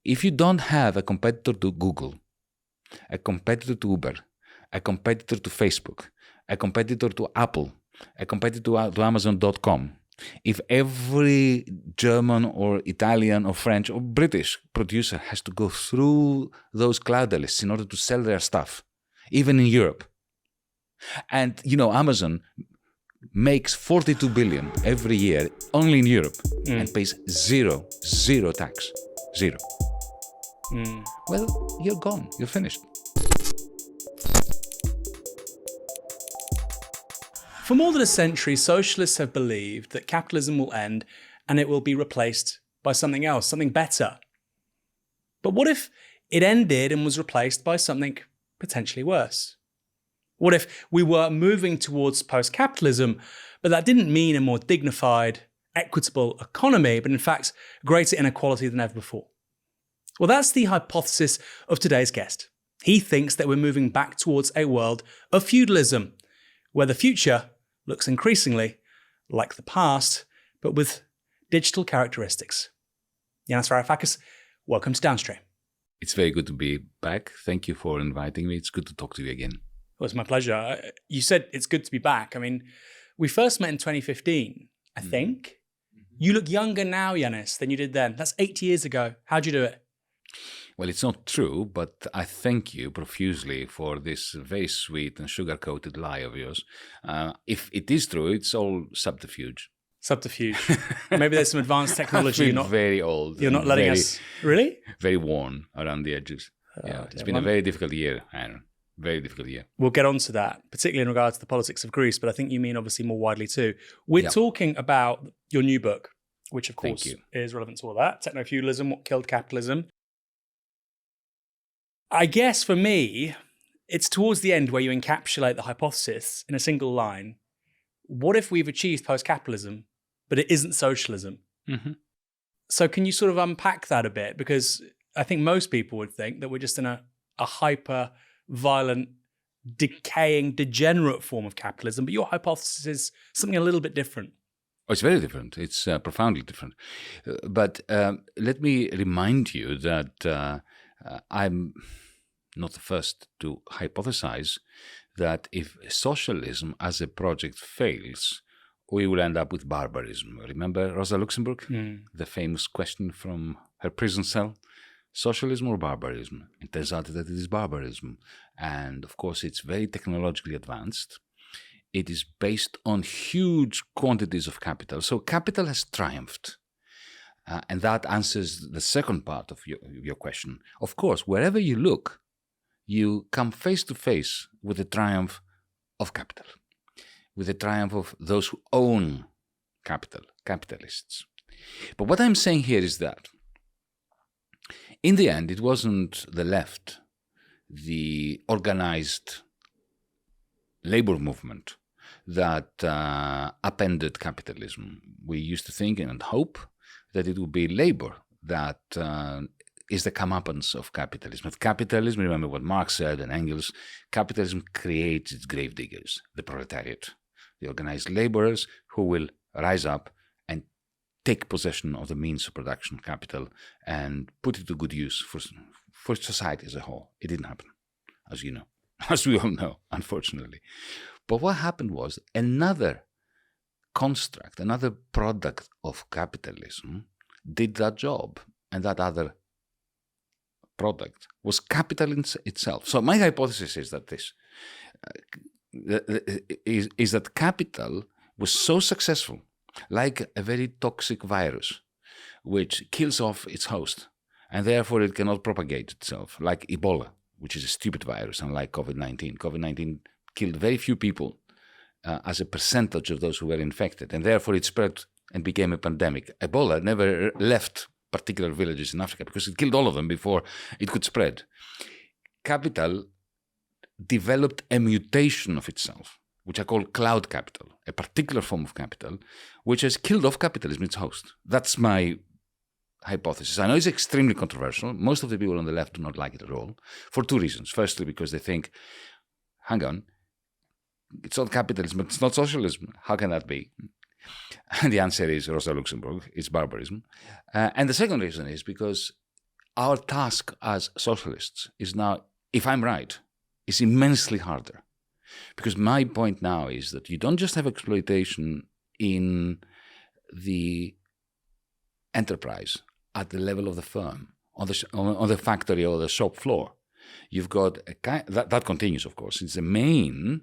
If you don't have a competitor to Google, a competitor to Uber, a competitor to Facebook, a competitor to Apple, a competitor to Amazon.com, if every German or Italian or French or British producer has to go through those cloud lists in order to sell their stuff, even in Europe, and Amazon makes 42 billion every year only in Europe and pays zero tax. Zero. Well, you're gone. You're finished. For more than a century, socialists have believed that capitalism will end and it will be replaced by something else, something better. But what if it ended and was replaced by something potentially worse? What if we were moving towards post-capitalism, but that didn't mean a more dignified, equitable economy, but in fact, greater inequality than ever before? Well, that's the hypothesis of today's guest. He thinks that we're moving back towards a world of feudalism, where the future looks increasingly like the past, but with digital characteristics. Yanis Varoufakis, welcome to Downstream. It's very good to be back. Thank you for inviting me. It's good to talk to you again. Well, it's my pleasure. You said it's good to be back. I mean, we first met in 2015, I think. You look younger now, Yanis, than you did then. That's 8 years ago. How'd you do it? Well, it's not true, but I thank you profusely for this very sweet and sugar-coated lie of yours. If it is true, it's all subterfuge. Subterfuge. Maybe there's some advanced technology. You're not very old. You're not letting us... Really? Very worn around the edges. It's been a very difficult year, Aaron. Very difficult year. We'll get on to that, particularly in regard to the politics of Greece, but I think you mean obviously more widely too. We're talking about your new book, which of course is relevant to all that. Techno-feudalism, What Killed Capitalism. I guess for me, it's towards the end where you encapsulate the hypothesis in a single line. What if we've achieved post-capitalism, but it isn't socialism? Mm-hmm. So can you sort of unpack that a bit? Because I think most people would think that we're just in a hyper-violent, decaying, degenerate form of capitalism, but your hypothesis is something a little bit different. Oh, it's very different. It's profoundly different. But let me remind you that I'm not the first to hypothesize that if socialism as a project fails, we will end up with barbarism. Remember Rosa Luxemburg? The famous question from her prison cell? Socialism or barbarism? It turns out that it is barbarism. And of course, it's very technologically advanced. It is based on huge quantities of capital. So capital has triumphed. And that answers the second part of your question. Of course, wherever you look, you come face to face with the triumph of capital, with the triumph of those who own capital, capitalists. But what I'm saying here is that in the end, it wasn't the left, the organized labor movement that upended capitalism. We used to think and hope that it would be labor that is the comeuppance of capitalism. With capitalism, remember what Marx said and Engels, capitalism creates its gravediggers, the proletariat, the organized laborers who will rise up and take possession of the means of production, capital, and put it to good use for society as a whole. It didn't happen, as you know, as we all know, unfortunately. But what happened was another construct, another product of capitalism did that job, and that other product was capital itself. So my hypothesis is that is that capital was so successful, like a very toxic virus, which kills off its host, and therefore it cannot propagate itself, like Ebola, which is a stupid virus, unlike COVID-19. COVID-19 killed very few people as a percentage of those who were infected, and therefore it spread and became a pandemic. Ebola never left particular villages in Africa because it killed all of them before it could spread. Capital developed a mutation of itself, which I call cloud capital, a particular form of capital, which has killed off capitalism, its host. That's my hypothesis. I know it's extremely controversial. Most of the people on the left do not like it at all, for two reasons. Firstly, because they think, hang on, it's not capitalism, but it's not socialism. How can that be? And the answer is Rosa Luxemburg, it's barbarism. And the second reason is because our task as socialists is now, if I'm right, is immensely harder. Because my point now is that you don't just have exploitation in the enterprise at the level of the firm, on the factory or the shop floor. You've got that continues, of course. It's the main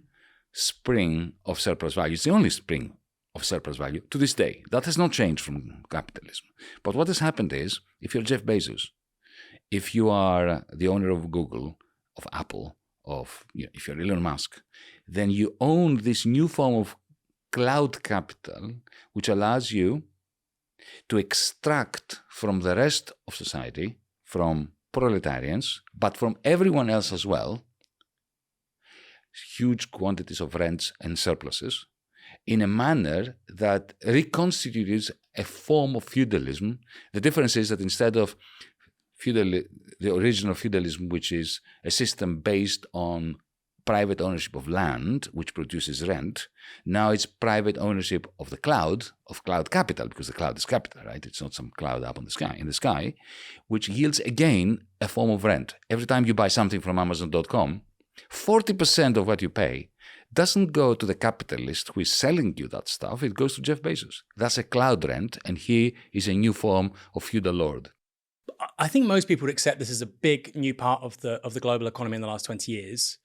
spring of surplus value. It's the only spring of surplus value to this day. That has not changed from capitalism. But what has happened is, if you're Jeff Bezos, if you are the owner of Google, of Apple, if you're Elon Musk, then you own this new form of cloud capital, which allows you to extract from the rest of society, from proletarians, but from everyone else as well, huge quantities of rents and surpluses, in a manner that reconstitutes a form of feudalism. The difference is that instead of the original feudalism, which is a system based on private ownership of land, which produces rent, now it's private ownership of the cloud, of cloud capital, because the cloud is capital, right? It's not some cloud up in the sky, which yields again a form of rent. Every time you buy something from Amazon.com, 40% of what you pay doesn't go to the capitalist who is selling you that stuff, it goes to Jeff Bezos. That's a cloud rent, and he is a new form of feudal lord. I think most people would accept this as a big new part of the global economy in the last 20 years.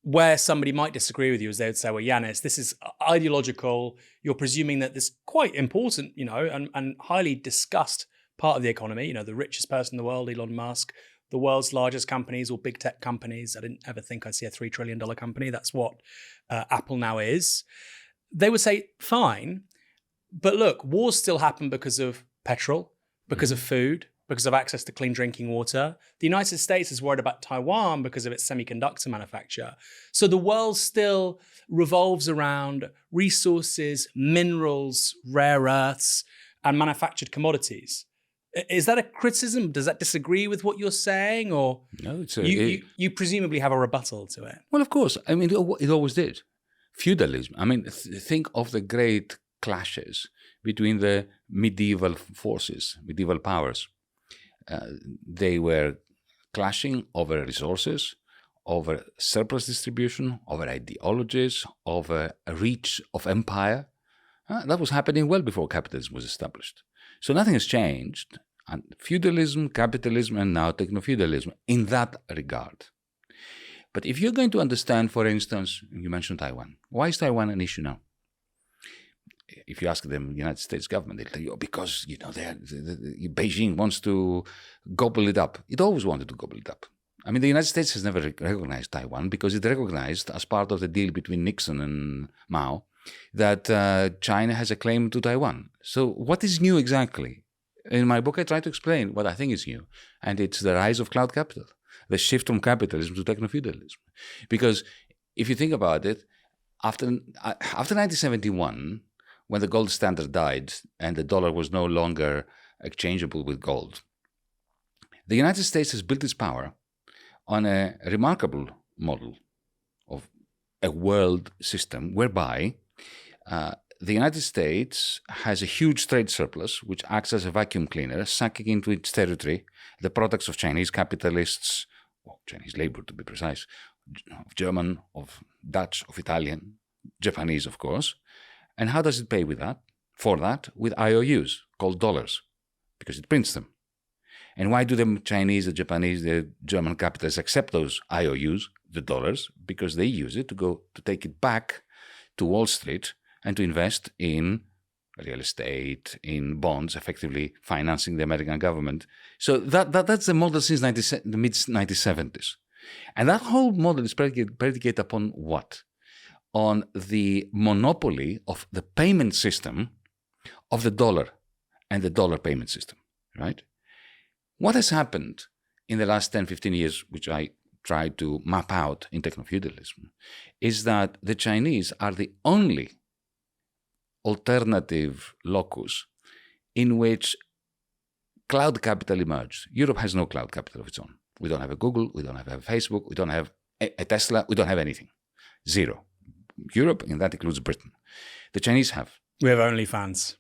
Where somebody might disagree with you is they would say, well, Yanis, this is ideological. You're presuming that this quite important, and highly discussed part of the economy, the richest person in the world, Elon Musk, the world's largest companies or big tech companies. I didn't ever think I'd see a $3 trillion company. That's what Apple now is. They would say, fine, but look, wars still happen because of petrol, because of food, because of access to clean drinking water. The United States is worried about Taiwan because of its semiconductor manufacture. So the world still revolves around resources, minerals, rare earths, and manufactured commodities. Is that a criticism? Does that disagree with what you're saying? Or no, you presumably have a rebuttal to it? Well, of course. I mean, it always did. Feudalism. I mean, think of the great clashes between the medieval forces, medieval powers. They were clashing over resources, over surplus distribution, over ideologies, over a reach of empire. That was happening well before capitalism was established. So nothing has changed. And feudalism, capitalism, and now techno-feudalism in that regard. But if you're going to understand, for instance, you mentioned Taiwan. Why is Taiwan an issue now? If you ask the United States government, they'll tell you, because Beijing wants to gobble it up. It always wanted to gobble it up. I mean, the United States has never recognized Taiwan because it recognized, as part of the deal between Nixon and Mao, that China has a claim to Taiwan. So what is new exactly? In my book, I try to explain what I think is new, and it's the rise of cloud capital, the shift from capitalism to techno-feudalism. Because if you think about it, after 1971, when the gold standard died and the dollar was no longer exchangeable with gold, the United States has built its power on a remarkable model of a world system whereby the United States has a huge trade surplus, which acts as a vacuum cleaner, sucking into its territory the products of Chinese capitalists, well, Chinese labor to be precise, of German, of Dutch, of Italian, Japanese, of course. And how does it pay with that? For that, with IOUs, called dollars, because it prints them. And why do the Chinese, the Japanese, the German capitalists accept those IOUs, the dollars? Because they use it to take it back to Wall Street and to invest in real estate, in bonds, effectively financing the American government. So that's the model since the mid-1970s. And that whole model is predicated upon what? On the monopoly of the payment system of the dollar and the dollar payment system, right? What has happened in the last 10, 15 years, which I tried to map out in Techno-feudalism, is that the Chinese are the only alternative locus in which cloud capital emerged. Europe has no cloud capital of its own. We don't have a Google, we don't have a Facebook, we don't have a Tesla, we don't have anything. Zero. Europe, and that includes Britain. The Chinese have. We have OnlyFans.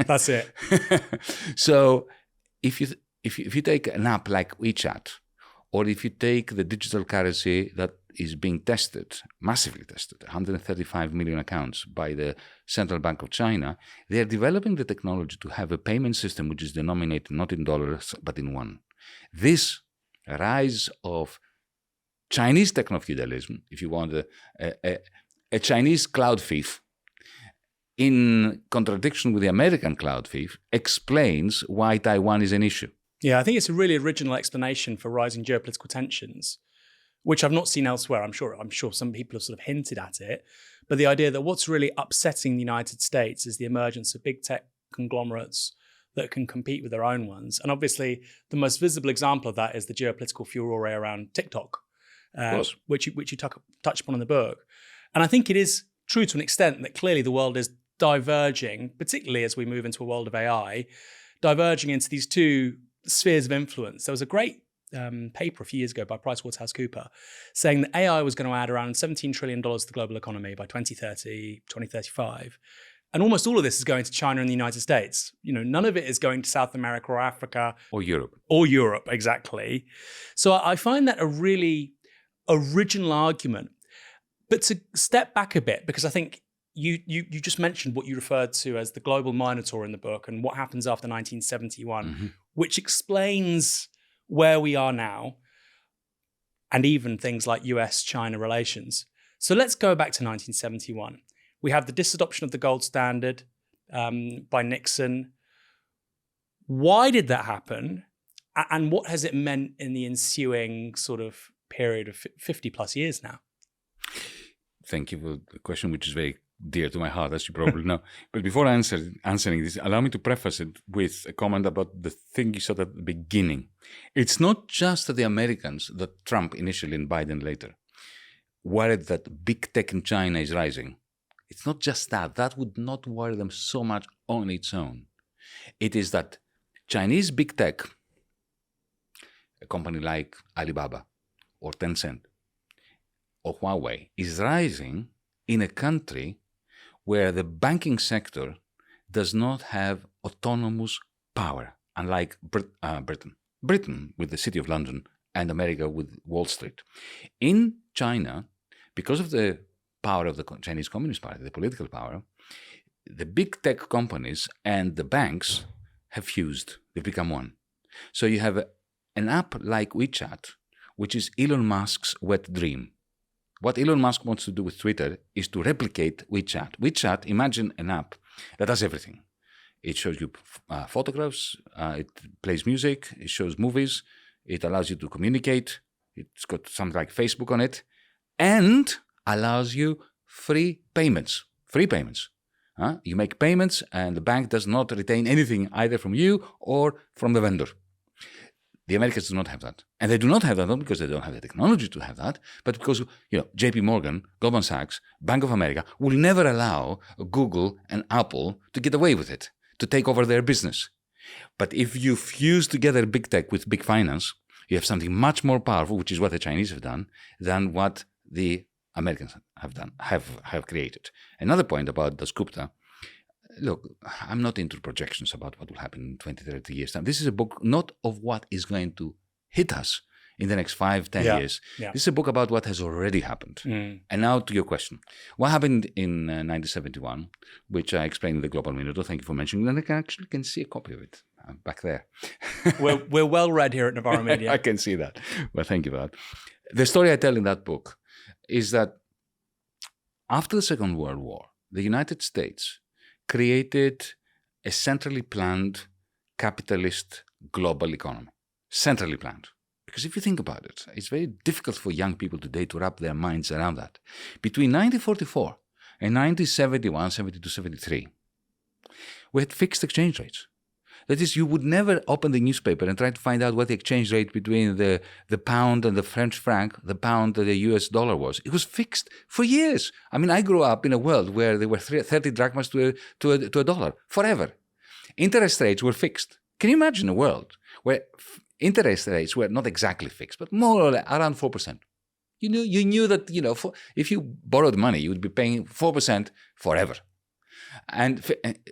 That's it. So if if you take an app like WeChat, or if you take the digital currency that is being tested, massively tested, 135 million accounts by the Central Bank of China, they are developing the technology to have a payment system which is denominated not in dollars but in yuan. This rise of Chinese techno-feudalism, if you want a Chinese cloud thief, in contradiction with the American cloud thief, explains why Taiwan is an issue. Yeah, I think it's a really original explanation for rising geopolitical tensions, which I've not seen elsewhere. I'm sure some people have sort of hinted at it, but the idea that what's really upsetting the United States is the emergence of big tech conglomerates that can compete with their own ones. And obviously, the most visible example of that is the geopolitical furore around TikTok, which you touch upon in the book. And I think it is true to an extent that clearly the world is diverging, particularly as we move into a world of AI, diverging into these two spheres of influence. There was a great paper a few years ago by PricewaterhouseCoopers saying that AI was going to add around $17 trillion to the global economy by 2030, 2035. And almost all of this is going to China and the United States. You know, none of it is going to South America or Africa. Or Europe. Or Europe, exactly. So I find that a really original argument. But to step back a bit, because I think you just mentioned what you referred to as the global minotaur in the book and what happens after 1971, which explains where we are now and even things like US-China relations. So let's go back to 1971. We have the disadoption of the gold standard by Nixon. Why did that happen? And what has it meant in the ensuing sort of period of 50 plus years now? Thank you for the question, which is very dear to my heart, as you probably know. But before answering this, allow me to preface it with a comment about the thing you said at the beginning. It's not just the Americans, that Trump initially and Biden later, worried that big tech in China is rising. It's not just that. That would not worry them so much on its own. It is that Chinese big tech, a company like Alibaba or Tencent or Huawei, is rising in a country where the banking sector does not have autonomous power, unlike Britain. Britain with the City of London and America with Wall Street. In China, because of the power of the Chinese Communist Party, the political power, the big tech companies and the banks have fused. They've become one. So you have an app like WeChat, which is Elon Musk's wet dream. What Elon Musk wants to do with Twitter is to replicate WeChat. WeChat, imagine an app that does everything. It shows you photographs, it plays music, it shows movies, it allows you to communicate, it's got something like Facebook on it, and allows you free payments. Free payments. You make payments and the bank does not retain anything either from you or from the vendor. The Americans do not have that. And they do not have that not because they don't have the technology to have that, but because JP Morgan, Goldman Sachs, Bank of America will never allow Google and Apple to get away with it, to take over their business. But if you fuse together big tech with big finance, you have something much more powerful, which is what the Chinese have done, than what the Americans have created. Another point about Das Gupta. Look, I'm not into projections about what will happen in 20, 30 years' time. This is a book not of what is going to hit us in the next 5, 10 years. Yeah. This is a book about what has already happened. And now to your question. What happened in 1971, which I explained in the Global Minotaur, thank you for mentioning, and I can see a copy of it back there. We're well read here at Novara Media. I can see that. Well, thank you for that. The story I tell in that book is that after the Second World War, the United States created a centrally planned capitalist global economy. Centrally planned. Because if you think about it, it's very difficult for young people today to wrap their minds around that. Between 1944 and 1971, 72, 73, we had fixed exchange rates. That is, you would never open the newspaper and try to find out what the exchange rate between the pound and the French franc, the pound and the US dollar was. It was fixed for years. I mean, I grew up in a world where there were 30 drachmas to a dollar, forever. Interest rates were fixed. Can you imagine a world where interest rates were not exactly fixed, but more or less around 4%? You knew that, if you borrowed money, you would be paying 4% forever.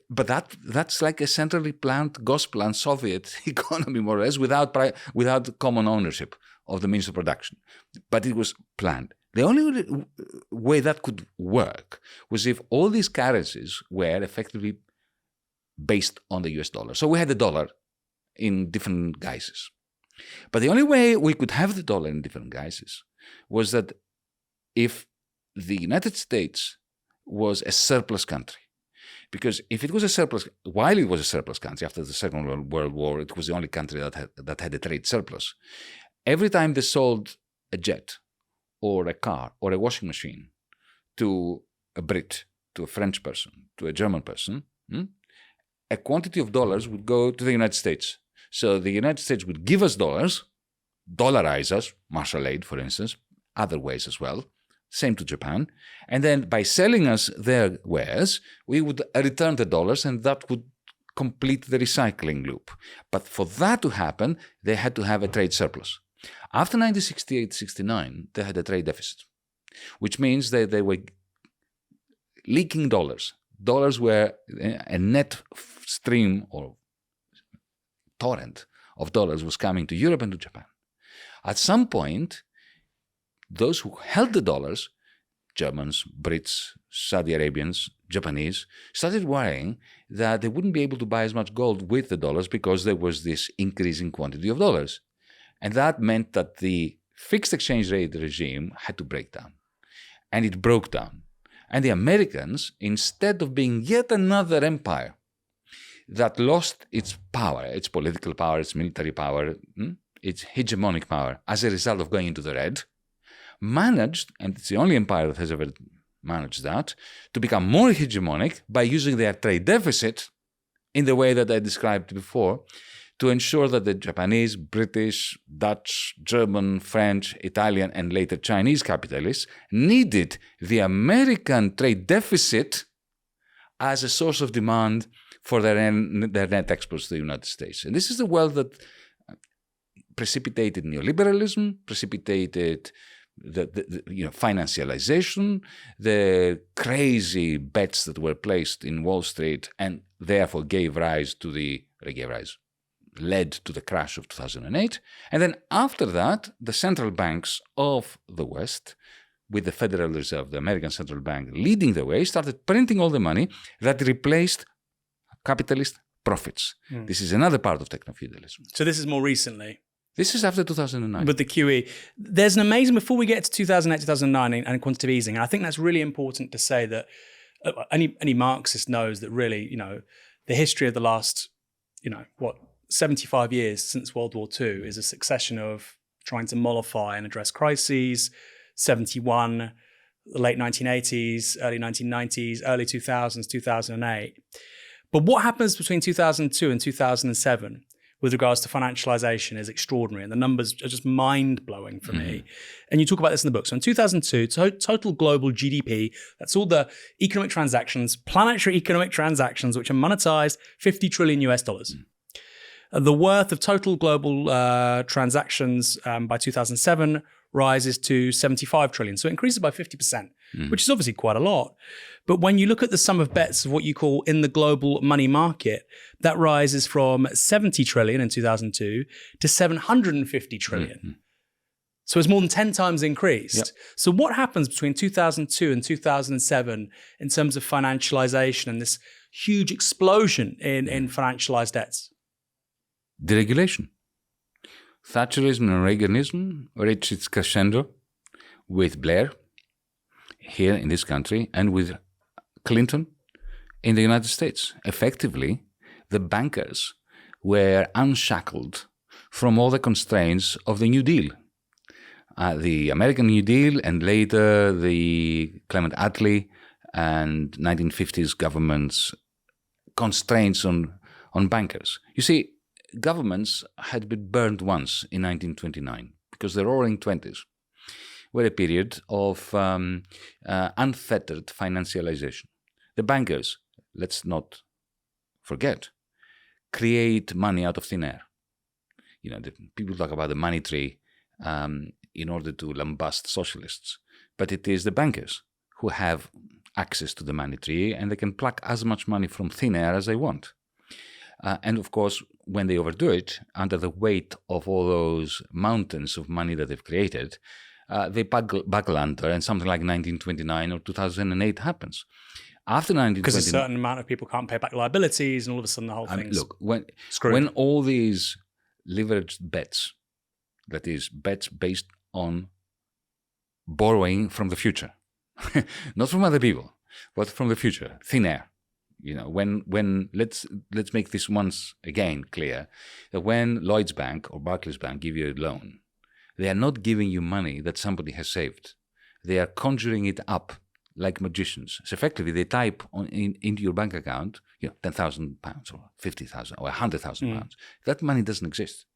But that's like a centrally planned, gospel-planned Soviet economy, more or less, without common ownership of the means of production. But it was planned. The only way that could work was if all these currencies were effectively based on the US dollar. So we had the dollar in different guises. But the only way we could have the dollar in different guises was that if the United States was a surplus country. Because if it was a surplus, while it was a surplus country after the Second World War, it was the only country that had a trade surplus. Every time they sold a jet or a car or a washing machine to a Brit, to a French person, to a German person, a quantity of dollars would go to the United States. So the United States would give us dollars, dollarize us, Marshall Aid, for instance, other ways as well, same to Japan. And then by selling us their wares, we would return the dollars and that would complete the recycling loop. But for that to happen, they had to have a trade surplus. After 1968-69, they had a trade deficit, which means that they were leaking dollars. Dollars were a net stream or torrent of dollars was coming to Europe and to Japan. At some point, those who held the dollars, Germans, Brits, Saudi Arabians, Japanese, started worrying that they wouldn't be able to buy as much gold with the dollars because there was this increasing quantity of dollars. And that meant that the fixed exchange rate regime had to break down. And it broke down. And the Americans, instead of being yet another empire that lost its power, its political power, its military power, its hegemonic power, as a result of going into the red, managed, and it's the only empire that has ever managed that, to become more hegemonic by using their trade deficit in the way that I described before, to ensure that the Japanese, British, Dutch, German, French, Italian, and later Chinese capitalists needed the American trade deficit as a source of demand for their net exports to the United States. And this is the world that precipitated neoliberalism, precipitated the financialization, the crazy bets that were placed in Wall Street, and therefore led to the crash of 2008. And then after that, the central banks of the West, with the Federal Reserve, the American Central Bank, leading the way, started printing all the money that replaced capitalist profits. This is another part of techno-feudalism. So this is more recently? This is after 2009. With the QE. There's an amazing, before we get to 2008, 2009 and quantitative easing, and I think that's really important to say that any Marxist knows that really, the history of the last, 75 years since World War II is a succession of trying to mollify and address crises. 71, the late 1980s, early 1990s, early 2000s, 2008. But what happens between 2002 and 2007 with regards to financialization is extraordinary. And the numbers are just mind-blowing for me. And you talk about this in the book. So in 2002, total global GDP, that's all the economic transactions, planetary economic transactions, which are monetized, $50 trillion US. The worth of total global transactions by 2007 rises to 75 trillion. So it increases by 50%, which is obviously quite a lot. But when you look at the sum of bets of what you call in the global money market, that rises from 70 trillion in 2002 to 750 trillion. So it's more than 10 times increased. Yep. So what happens between 2002 and 2007 in terms of financialization and this huge explosion in financialized debts? Deregulation. Thatcherism and Reaganism reached its crescendo with Blair here in this country and with Clinton in the United States. Effectively, the bankers were unshackled from all the constraints of the New Deal. The American New Deal and later the Clement Attlee and 1950s government's constraints on bankers. You see, governments had been burned once in 1929 because the Roaring Twenties were a period of unfettered financialization. The bankers, let's not forget, create money out of thin air. People talk about the money tree in order to lambast socialists, but it is the bankers who have access to the money tree, and they can pluck as much money from thin air as they want. And of course, when they overdo it, under the weight of all those mountains of money that they've created, they buckle under, and something like 1929 or 2008 happens. After 1929, because a certain amount of people can't pay back liabilities, and all of a sudden the whole thing's screwed. When all these leveraged bets, that is, bets based on borrowing from the future, not from other people, but from the future, thin air. When let's make this once again clear, that when Lloyds Bank or Barclays Bank give you a loan, they are not giving you money that somebody has saved. They are conjuring it up like magicians. So effectively, they type into your bank account, £10,000 or 50,000 or 100,000 pounds. That money doesn't exist.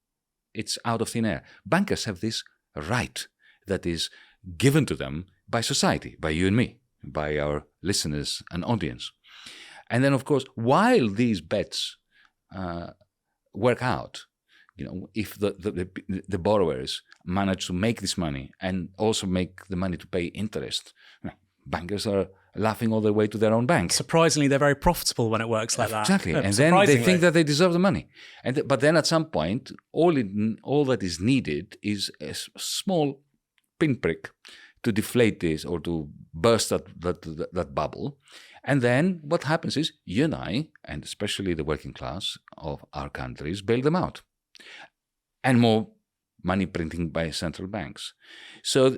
It's out of thin air. Bankers have this right that is given to them by society, by you and me, by our listeners and audience. And then, of course, while these bets work out, if the borrowers manage to make this money and also make the money to pay interest, bankers are laughing all the way to their own bank. Surprisingly, they're very profitable when it works like that. Exactly. And then they think that they deserve the money. But then at some point, all that is needed is a small pinprick to deflate this or to burst that bubble. And then what happens is you and I, and especially the working class of our countries, bail them out. And more money printing by central banks. So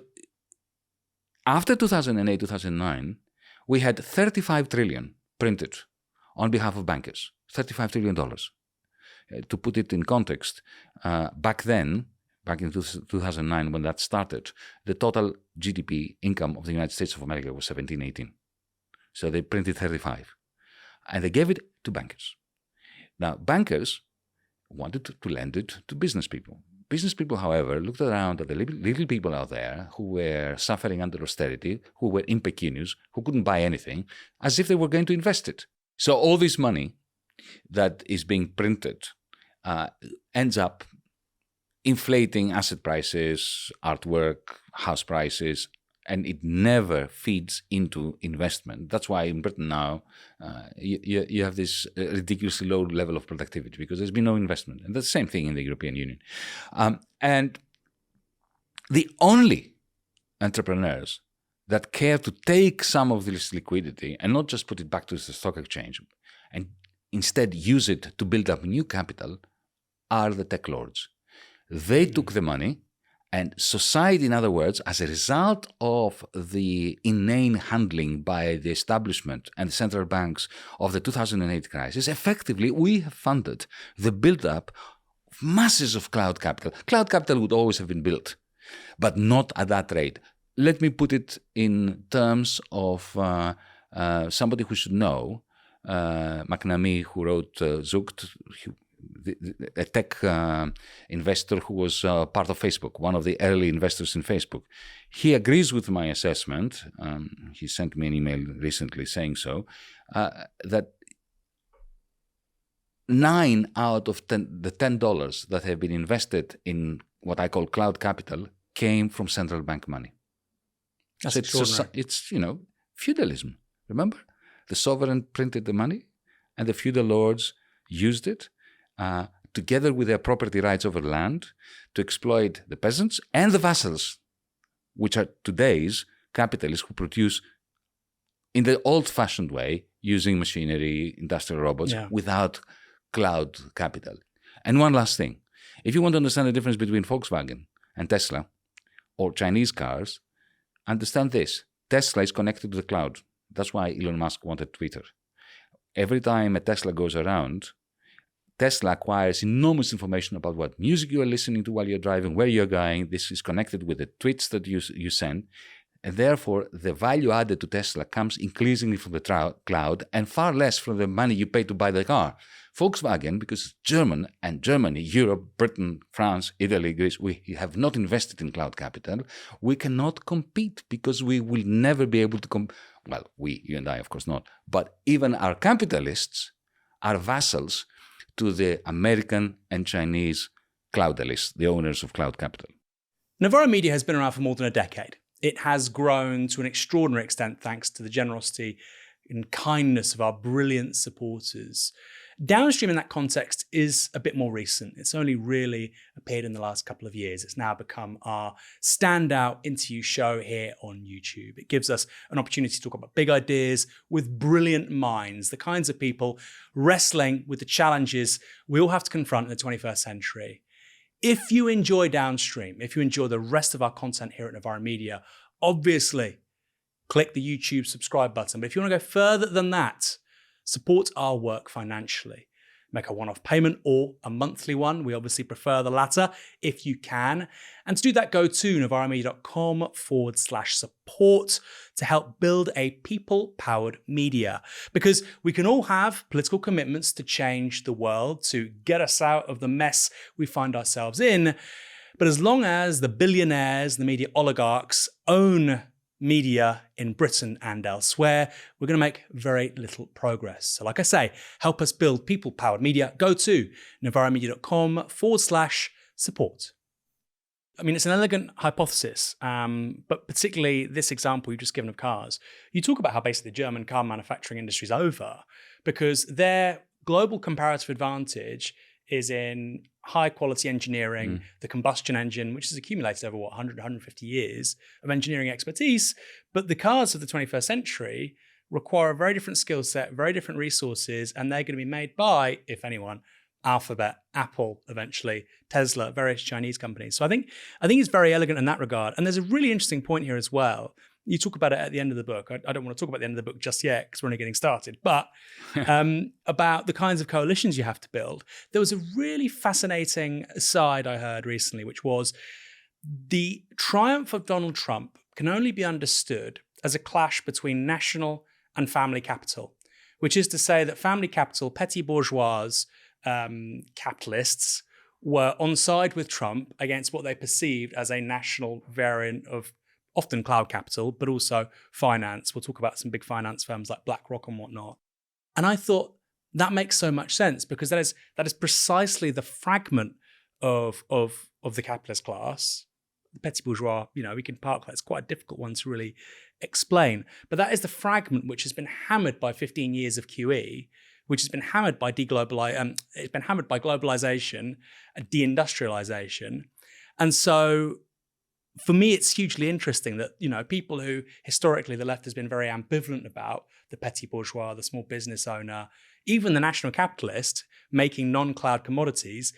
after 2008, 2009, we had 35 trillion printed on behalf of bankers. $35 trillion. To put it in context, back in 2009, when that started, the total GDP income of the United States of America was 18. So they printed 35. And they gave it to bankers. Now, bankers wanted to lend it to business people. Business people, however, looked around at the little people out there who were suffering under austerity, who were impecunious, who couldn't buy anything, as if they were going to invest it. So all this money that is being printed ends up inflating asset prices, artwork, house prices, and it never feeds into investment. That's why in Britain now you have this ridiculously low level of productivity because there's been no investment. And that's the same thing in the European Union. And the only entrepreneurs that care to take some of this liquidity and not just put it back to the stock exchange and instead use it to build up new capital are the tech lords. They took the money. And society, in other words, as a result of the inane handling by the establishment and the central banks of the 2008 crisis, effectively, we have funded the build-up of masses of cloud capital. Cloud capital would always have been built, but not at that rate. Let me put it in terms of somebody who should know, McNamee, who wrote Zooked, a tech investor who was part of Facebook, one of the early investors in Facebook. He agrees with my assessment. He sent me an email recently saying so, that 9 out of the $10 that have been invested in what I call cloud capital came from central bank money. That's so extraordinary. It's feudalism. Remember? The sovereign printed the money and the feudal lords used it together with their property rights over land to exploit the peasants and the vassals, which are today's capitalists who produce in the old-fashioned way using machinery, industrial robots, without cloud capital. And one last thing. If you want to understand the difference between Volkswagen and Tesla or Chinese cars, understand this. Tesla is connected to the cloud. That's why Elon Musk wanted Twitter. Every time a Tesla goes around, Tesla acquires enormous information about what music you are listening to while you're driving, where you're going. This is connected with the tweets that you send. And therefore, the value added to Tesla comes increasingly from the cloud and far less from the money you pay to buy the car. Volkswagen, because it's German, and Germany, Europe, Britain, France, Italy, Greece, we have not invested in cloud capital. We cannot compete because we will never be able to well, you and I, of course not. But even our capitalists are vassals to the American and Chinese cloudalists, the owners of cloud capital. Novara Media has been around for more than a decade. it has grown to an extraordinary extent thanks to the generosity and kindness of our brilliant supporters. Downstream in that context is a bit more recent. It's only really appeared in the last couple of years. It's now become our standout interview show here on YouTube. It gives us an opportunity to talk about big ideas with brilliant minds, the kinds of people wrestling with the challenges we all have to confront in the 21st century. If you enjoy Downstream, if you enjoy the rest of our content here at Novara Media, obviously click the YouTube subscribe button. But if you want to go further than that, support our work financially. Make a one-off payment or a monthly one. We obviously prefer the latter if you can. And to do that, go to novaramedia.com/support to help build a people-powered media. Because we can all have political commitments to change the world, to get us out of the mess we find ourselves in. But as long as the billionaires, the media oligarchs, own media in Britain and elsewhere, we're going to make very little progress. So like I say, help us build people-powered media. Go to novaramedia.com/support. I mean, it's an elegant hypothesis, but particularly this example you've just given of cars. You talk about how basically the German car manufacturing industry is over because their global comparative advantage is in high quality engineering, the combustion engine, which has accumulated over 100, 150 years of engineering expertise. But the cars of the 21st century require a very different skill set, very different resources, and they're going to be made by, if anyone, Alphabet, Apple, eventually, Tesla, various Chinese companies. So I think it's very elegant in that regard. And there's a really interesting point here as well. You talk about it at the end of the book. I don't want to talk about the end of the book just yet because we're only getting started, but about the kinds of coalitions you have to build. There was a really fascinating aside I heard recently, which was the triumph of Donald Trump can only be understood as a clash between national and family capital, which is to say that family capital, petty bourgeois capitalists were on side with Trump against what they perceived as a national variant of often cloud capital, but also finance. We'll talk about some big finance firms like BlackRock and whatnot. And I thought that makes so much sense because that is precisely the fragment of the capitalist class. The petty bourgeois, we can park that. It's quite a difficult one to really explain. But that is the fragment which has been hammered by 15 years of QE, which has been hammered by globalization and deindustrialization. And so for me, it's hugely interesting that, people who historically the left has been very ambivalent about, the petty bourgeois, the small business owner, even the national capitalist making non-cloud commodities,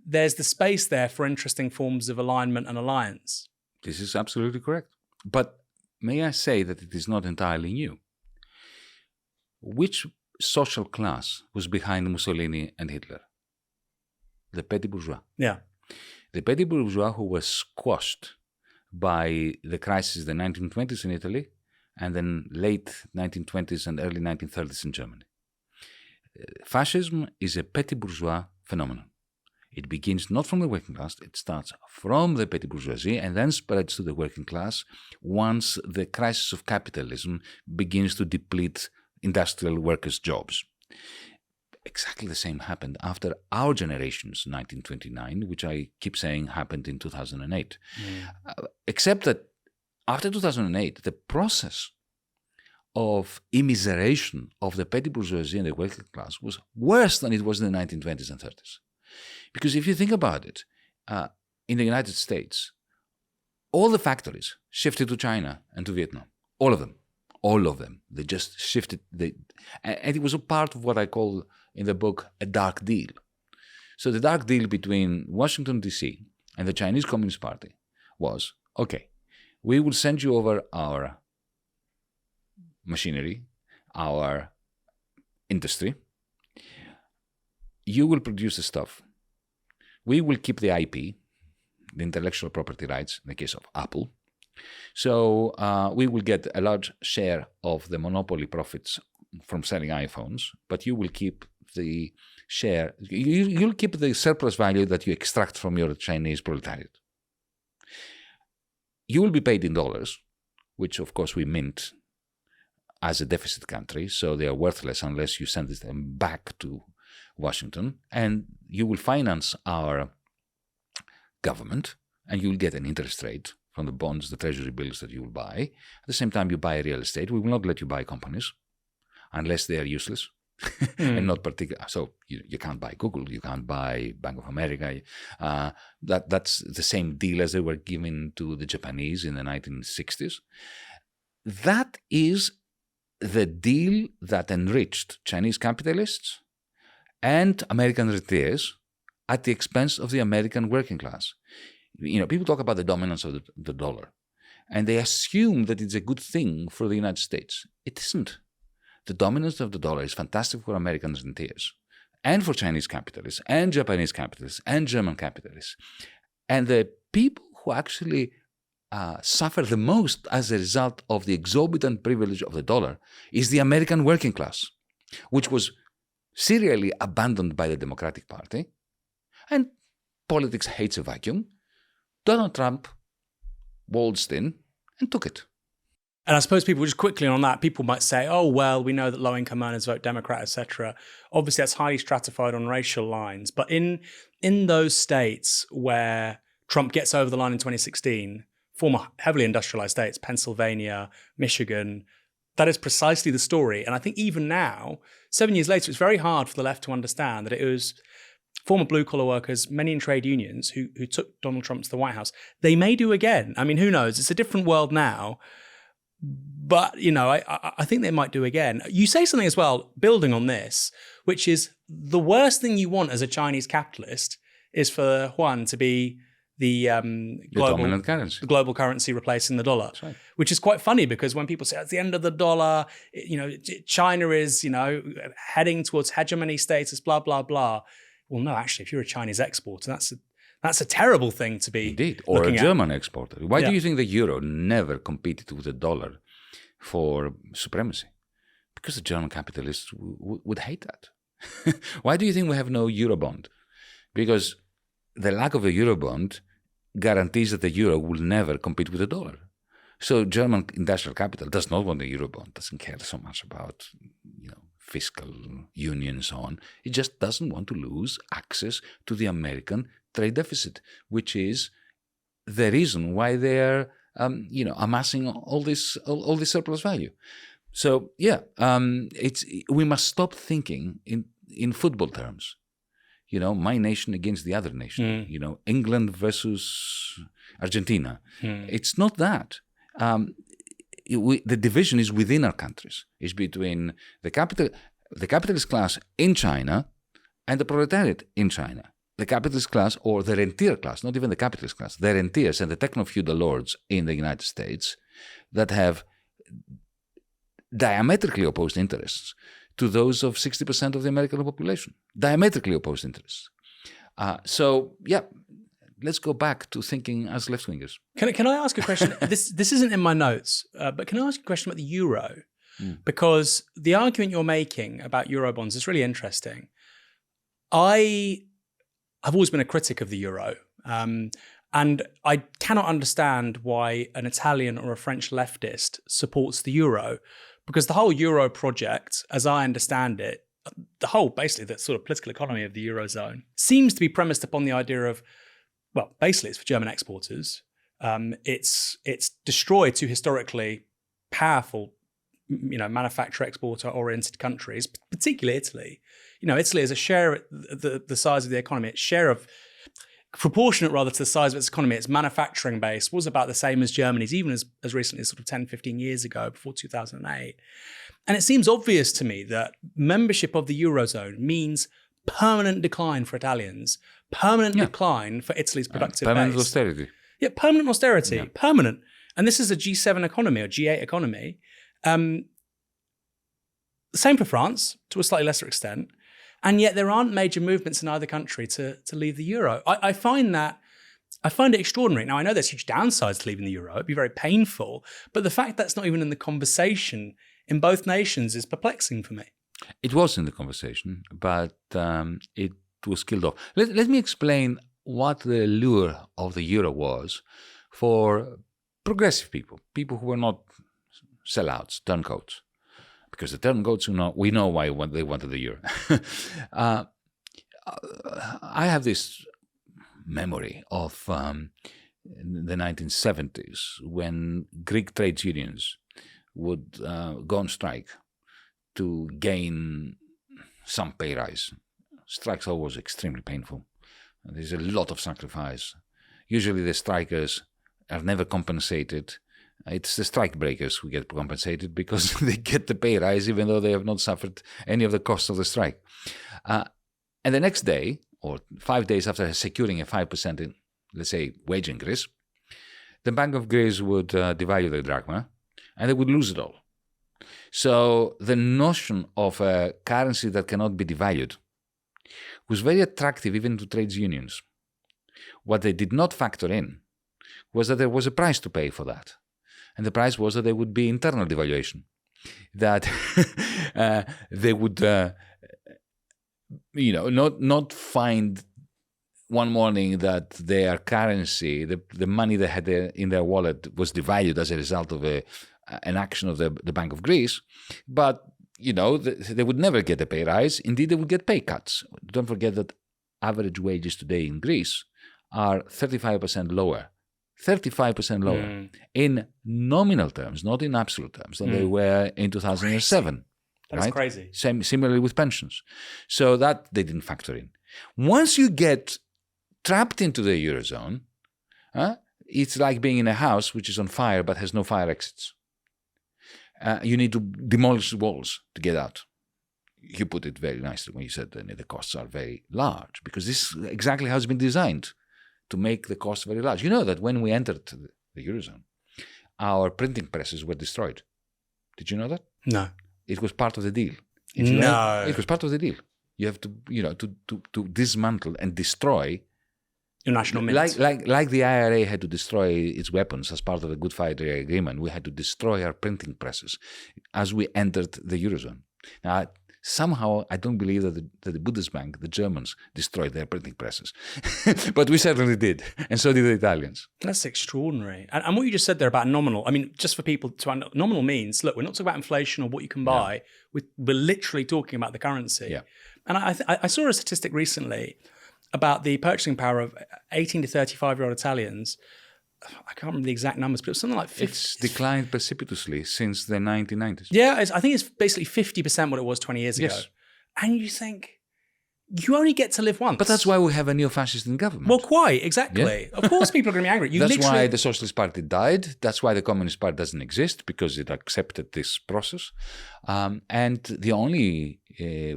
there's the space there for interesting forms of alignment and alliance. This is absolutely correct. But may I say that it is not entirely new? Which social class was behind Mussolini and Hitler? The petty bourgeois. Yeah. The petty bourgeois who was squashed by the crisis of the 1920s in Italy and then late 1920s and early 1930s in Germany. Fascism is a petty bourgeois phenomenon. It begins not from the working class, it starts from the petty bourgeoisie and then spreads to the working class once the crisis of capitalism begins to deplete industrial workers' jobs. Exactly the same happened after our generation's 1929, which I keep saying happened in 2008. Except that after 2008, the process of immiseration of the petty bourgeoisie and the working class was worse than it was in the 1920s and 30s. Because if you think about it, in the United States, all the factories shifted to China and to Vietnam. All of them. They just shifted. And it was a part of what I call in the book a dark deal. So the dark deal between Washington, D.C. and the Chinese Communist Party was, okay, we will send you over our machinery, our industry. You will produce the stuff. We will keep the IP, the intellectual property rights, in the case of Apple. So we will get a large share of the monopoly profits from selling iPhones, but you will keep the share, you'll keep the surplus value that you extract from your Chinese proletariat. You will be paid in dollars, which of course we mint as a deficit country, so they are worthless unless you send them back to Washington, and you will finance our government, and you will get an interest rate from the bonds, the treasury bills that you will buy. At the same time, you buy real estate. We will not let you buy companies unless they are useless and not particular. So you can't buy Google, you can't buy Bank of America. That's the same deal as they were giving to the Japanese in the 1960s. That is the deal that enriched Chinese capitalists and American rentiers at the expense of the American working class. People talk about the dominance of the dollar, and they assume that it's a good thing for the United States. It isn't. The dominance of the dollar is fantastic for American rentiers, and for Chinese capitalists, and Japanese capitalists, and German capitalists. And the people who actually suffer the most as a result of the exorbitant privilege of the dollar is the American working class, which was serially abandoned by the Democratic Party. And politics hates a vacuum. Donald Trump waltzed in and took it. And I suppose people, just quickly on that, people might say, oh, well, we know that low-income earners vote Democrat, etc. Obviously, that's highly stratified on racial lines. But in those states where Trump gets over the line in 2016, former heavily industrialized states, Pennsylvania, Michigan, that is precisely the story. And I think even now, 7 years later, it's very hard for the left to understand that it was former blue-collar workers, many in trade unions, who took Donald Trump to the White House. They may do again. I mean, who knows? It's a different world now. But, I think they might do again. You say something as well, building on this, which is the worst thing you want as a Chinese capitalist is for yuan to be the global currency replacing the dollar, right. Which is quite funny because when people say at the end of the dollar, China is, heading towards hegemony status, blah, blah, blah. Well, no, actually, if you're a Chinese exporter, that's a terrible thing to be indeed, or a German exporter. Why do you think the euro never competed with the dollar for supremacy? Because the German capitalists would hate that. Why do you think we have no Eurobond? Because the lack of a Eurobond guarantees that the euro will never compete with the dollar. So German industrial capital does not want a Eurobond, doesn't care so much about, fiscal union and so on. It just doesn't want to lose access to the American trade deficit, which is the reason why they are, amassing all this surplus value. So we must stop thinking in football terms. My nation against the other nation. England versus Argentina. It's not that. The division is within our countries. It's between the capitalist class in China and the proletariat in China. The capitalist class, or the rentier class, not even the capitalist class, the rentiers and the techno-feudal lords in the United States that have diametrically opposed interests to those of 60% of the American population. Diametrically opposed interests. Let's go back to thinking as left-wingers. Can I ask a question? This isn't in my notes, but can I ask a question about the euro? Because the argument you're making about Eurobonds is really interesting. I've always been a critic of the euro, and I cannot understand why an Italian or a French leftist supports the euro, because the whole euro project, as I understand it, basically the sort of political economy of the Eurozone seems to be premised upon the idea of, well, basically it's for German exporters. It's destroyed two historically powerful, manufacturer exporter oriented countries, particularly Italy. Italy is a share the size of the economy. Its share of proportionate rather to the size of its economy, its manufacturing base was about the same as Germany's, even as recently as sort of 10, 15 years ago, before 2008. And it seems obvious to me that membership of the Eurozone means permanent decline for Italians, permanent decline for Italy's productive permanent base. austerity. Yeah, permanent austerity, permanent. And this is a G7 economy or G8 economy. Same for France, to a slightly lesser extent. And yet there aren't major movements in either country to leave the euro. I find it extraordinary. Now, I know there's huge downsides to leaving the euro. It'd be very painful. But the fact that's not even in the conversation in both nations is perplexing for me. It was in the conversation, but it was killed off. Let me explain what the lure of the euro was for progressive people who were not sellouts, turncoats. Because the turncoats, we know why they wanted the euro. I have this memory of in the 1970s, when Greek trade unions would go on strike to gain some pay rise. Strikes are always extremely painful. There's a lot of sacrifice. Usually the strikers are never compensated. It's the strike breakers who get compensated because they get the pay rise even though they have not suffered any of the costs of the strike. And the next day, or 5 days after securing a 5%, let's say, wage increase, the Bank of Greece would devalue the drachma and they would lose it all. So the notion of a currency that cannot be devalued was very attractive even to trade unions. What they did not factor in was that there was a price to pay for that. And the price was that there would be internal devaluation, that they would, not find one morning that their currency, the money they had in their wallet, was devalued as a result of an action of the Bank of Greece, but they would never get a pay rise. Indeed, they would get pay cuts. Don't forget that average wages today in Greece are 35% lower. 35% lower in nominal terms, not in absolute terms, than they were in 2007. That's crazy. Similarly with pensions. So that they didn't factor in. Once you get trapped into the Eurozone, it's like being in a house which is on fire but has no fire exits. You need to demolish the walls to get out. You put it very nicely when you said that the costs are very large, because this is exactly how it's been designed, to make the costs very large. You know that when we entered the Eurozone, our printing presses were destroyed. Did you know that? No. It was part of the deal. It was part of the deal. You have to dismantle and destroy your national mint. Like the IRA had to destroy its weapons as part of the Good Friday Agreement, we had to destroy our printing presses as we entered the Eurozone. Now, somehow, I don't believe that the Bundesbank, the Germans, destroyed their printing presses. But we certainly did, and so did the Italians. That's extraordinary. And what you just said there about nominal, I mean, just for people to understand, nominal means, look, we're not talking about inflation or what you can buy. Yeah. We're literally talking about the currency. Yeah. And I saw a statistic recently about the purchasing power of 18 to 35-year-old Italians. I can't remember the exact numbers, but it was something like 50. It's declined precipitously since the 1990s. Yeah, I think it's basically 50% what it was 20 years ago. Yes. And you think, you only get to live once. But that's why we have a neo-fascist in government. Well, quite, exactly. Yeah. Of course people are going to be angry. That's why the Socialist Party died. That's why the Communist Party doesn't exist, because it accepted this process. And the only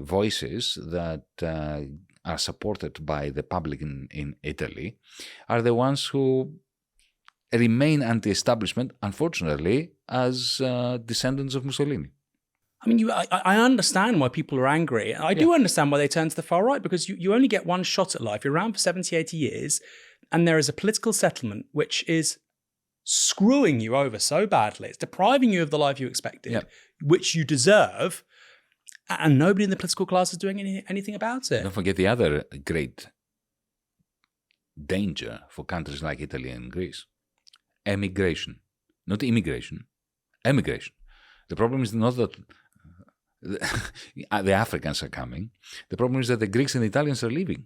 voices that are supported by the public in Italy are the ones who remain anti-establishment, unfortunately, as descendants of Mussolini. I mean, I understand why people are angry. I do understand why they turn to the far right, because you only get one shot at life. You're around for 70, 80 years, and there is a political settlement which is screwing you over so badly. It's depriving you of the life you expected, which you deserve, and nobody in the political class is doing anything about it. Don't forget the other great danger for countries like Italy and Greece. Emigration. Not immigration. Emigration. The problem is not that the Africans are coming. The problem is that the Greeks and the Italians are leaving.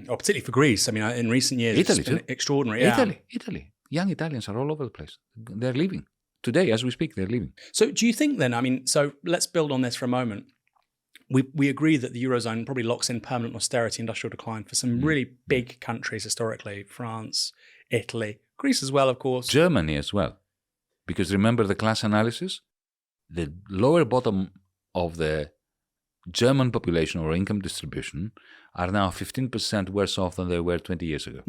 Or particularly for Greece. I mean, in recent years, Italy it's been too. extraordinary. Italy. Young Italians are all over the place. They're leaving. Today, as we speak, they're leaving. So do you think then, I mean, so let's build on this for a moment. We agree that the Eurozone probably locks in permanent austerity, industrial decline for some really big countries historically. France, Italy, Greece as well, of course. Germany as well. Because remember the class analysis? The lower bottom of the German population or income distribution are now 15% worse off than they were 20 years ago.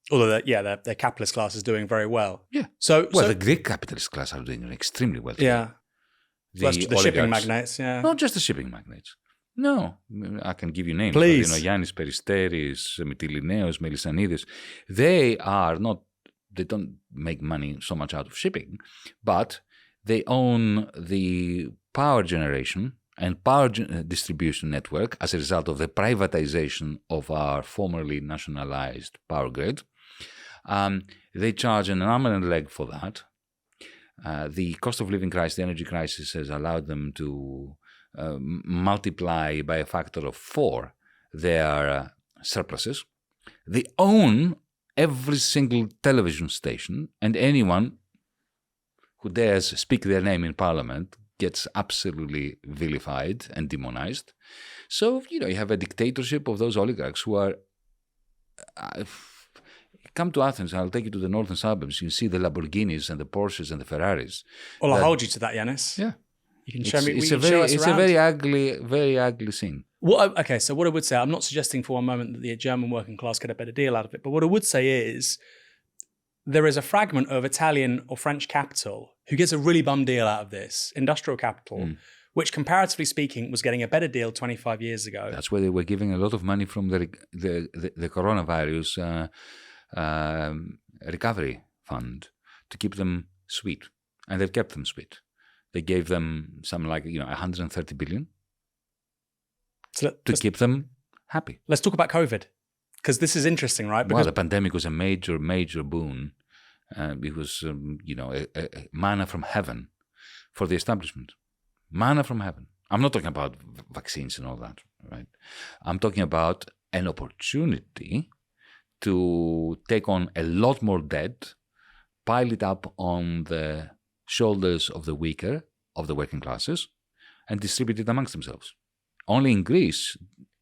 Although, their capitalist class is doing very well. Yeah. So the Greek capitalist class are doing extremely well. Yeah. The shipping magnates, Not just the shipping magnates. No, I can give you names. Please. But, Yanis Peristeris, Mytilineos, Melissanidis. They don't make money so much out of shipping, but they own the power generation and power distribution network as a result of the privatization of our formerly nationalized power grid. They charge an arm and a leg for that. The cost of living crisis, the energy crisis, has allowed them to multiply by a factor of 4 their surpluses. They own every single television station, and anyone who dares speak their name in parliament gets absolutely vilified and demonized. So, you have a dictatorship of those oligarchs who are... come to Athens, I'll take you to the northern suburbs. You see the Lamborghinis and the Porsches and the Ferraris. Well, I'll hold you to that, Yanis. Yeah. You can show me. It's a very ugly scene. Well, okay, so what I would say, I'm not suggesting for one moment that the German working class get a better deal out of it, but what I would say is there is a fragment of Italian or French capital who gets a really bum deal out of this, industrial capital, which comparatively speaking was getting a better deal 25 years ago. That's where they were giving a lot of money from the coronavirus recovery fund to keep them sweet. And they've kept them sweet. They gave them something like 130 billion to keep them happy. Let's talk about COVID, because this is interesting, right? Because the pandemic was a major, major boon. It was, a manna from heaven for the establishment. Manna from heaven. I'm not talking about vaccines and all that, right? I'm talking about an opportunity to take on a lot more debt, pile it up on the shoulders of the weaker, of the working classes, and distribute it amongst themselves. Only in Greece,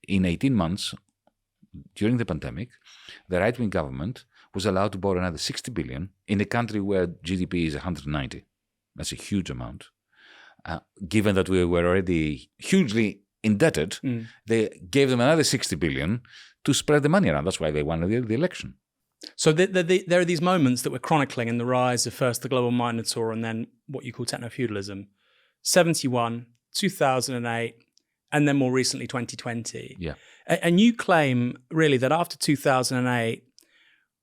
in 18 months, during the pandemic, the right-wing government was allowed to borrow another 60 billion in a country where GDP is 190. That's a huge amount. Given that we were already hugely indebted, they gave them another 60 billion to spread the money around. That's why they won the election. So there are these moments that we're chronicling in the rise of first the global minotaur and then what you call techno-feudalism. 71, 2008, and then more recently 2020. Yeah. And you claim really that after 2008,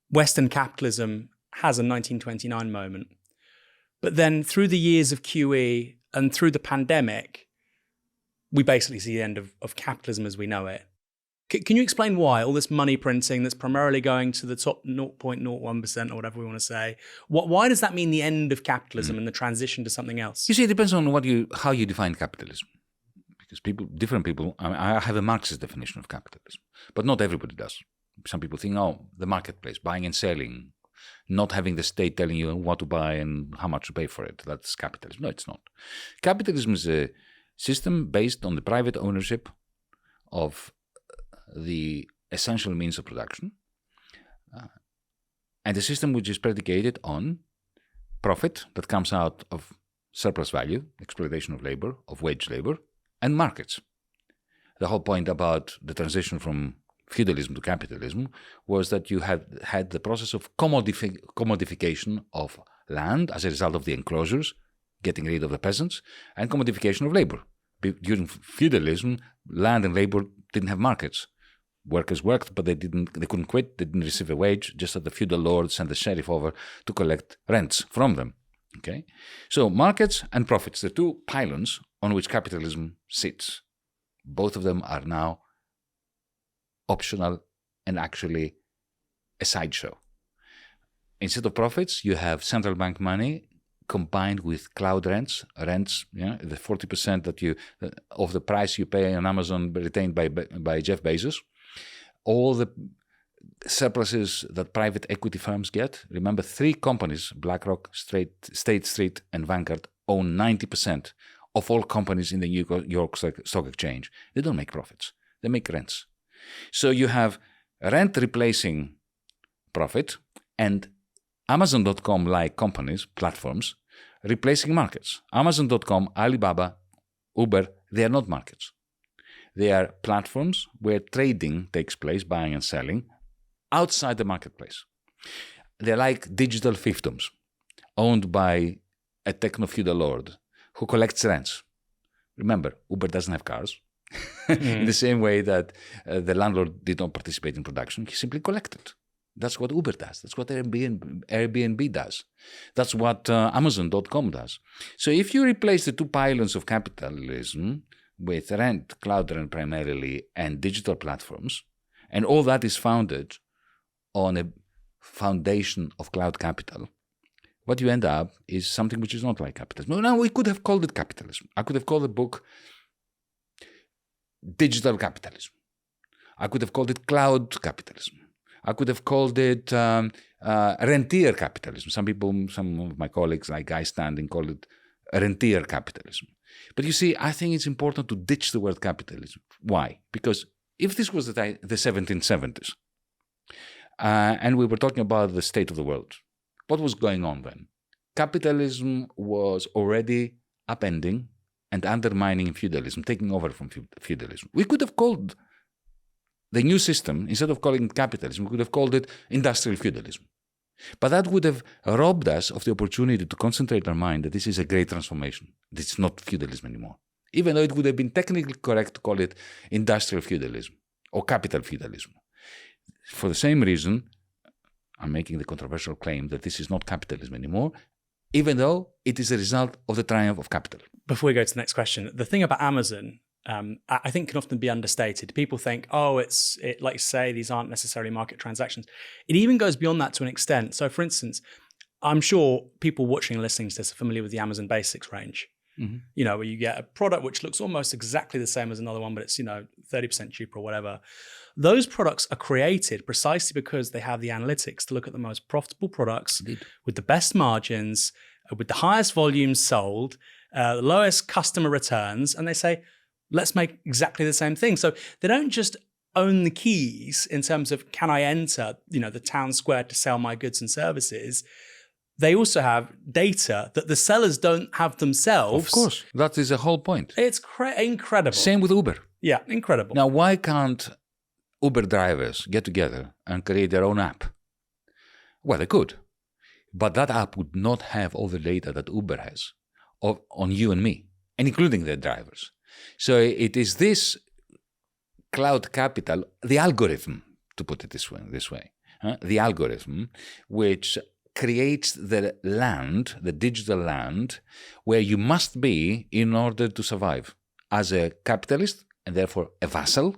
Western capitalism has a 1929 moment. But then through the years of QE and through the pandemic, we basically see the end of capitalism as we know it. Can you explain why all this money printing that's primarily going to the top 0.01% or whatever we want to say, why does that mean the end of capitalism and the transition to something else? You see, it depends on how you define capitalism. Because different people, I have a Marxist definition of capitalism, but not everybody does. Some people think, the marketplace, buying and selling, not having the state telling you what to buy and how much to pay for it. That's capitalism. No, it's not. Capitalism is a system based on the private ownership of the essential means of production, and a system which is predicated on profit that comes out of surplus value, exploitation of labor, of wage labor, and markets. The whole point about the transition from feudalism to capitalism was that you had the process of commodification of land as a result of the enclosures, getting rid of the peasants, and commodification of labor. During feudalism, land and labor didn't have markets. Workers worked, but they couldn't quit, they didn't receive a wage, just that the feudal lord sent the sheriff over to collect rents from them. Okay? So markets and profits, the two pylons on which capitalism sits, both of them are now optional and actually a sideshow. Instead of profits, you have central bank money combined with cloud rents, the 40% of the price you pay on Amazon retained by Jeff Bezos. All the surpluses that private equity firms get. Remember, 3 companies, BlackRock, State Street, and Vanguard, own 90% of all companies in the New York Stock Exchange. They don't make profits. They make rents. So you have rent replacing profit and Amazon.com-like companies, platforms, replacing markets. Amazon.com, Alibaba, Uber, they are not markets. They are platforms where trading takes place, buying and selling, outside the marketplace. They're like digital fiefdoms owned by a techno-feudal lord who collects rents. Remember, Uber doesn't have cars. In the same way that the landlord did not participate in production, he simply collected. That's what Uber does. That's what Airbnb does. That's what Amazon.com does. So if you replace the two pylons of capitalism with rent, cloud rent primarily, and digital platforms, and all that is founded on a foundation of cloud capital, what you end up is something which is not like capitalism. Now, we could have called it capitalism. I could have called the book Digital Capitalism. I could have called it Cloud Capitalism. I could have called it rentier capitalism. Some of my colleagues, like Guy Standing, call it rentier capitalism. But you see, I think it's important to ditch the word capitalism. Why? Because if this was the 1770s, and we were talking about the state of the world, what was going on then? Capitalism was already upending and undermining feudalism, taking over from feudalism. We could have called the new system, instead of calling it capitalism, we could have called it industrial feudalism. But that would have robbed us of the opportunity to concentrate our mind that this is a great transformation. This is not feudalism anymore. Even though it would have been technically correct to call it industrial feudalism or capital feudalism. For the same reason, I'm making the controversial claim that this is not capitalism anymore, even though it is a result of the triumph of capital. Before we go to the next question, the thing about Amazon, I think can often be understated. People think, like you say, these aren't necessarily market transactions. It even goes beyond that to an extent. So for instance, I'm sure people watching and listening to this are familiar with the Amazon Basics range. Mm-hmm. You know, where you get a product which looks almost exactly the same as another one, but it's, 30% cheaper or whatever. Those products are created precisely because they have the analytics to look at the most profitable products with the best margins, with the highest volumes sold, the lowest customer returns, and they say, let's make exactly the same thing. So they don't just own the keys in terms of, can I enter, the town square to sell my goods and services? They also have data that the sellers don't have themselves. Of course, that is the whole point. It's incredible. Same with Uber. Yeah, incredible. Now, why can't Uber drivers get together and create their own app? Well, they could. But that app would not have all the data that Uber has on you and me, and including their drivers. So it is this cloud capital, the algorithm, to put it this way, the algorithm, which creates the land, the digital land, where you must be in order to survive as a capitalist and therefore a vassal,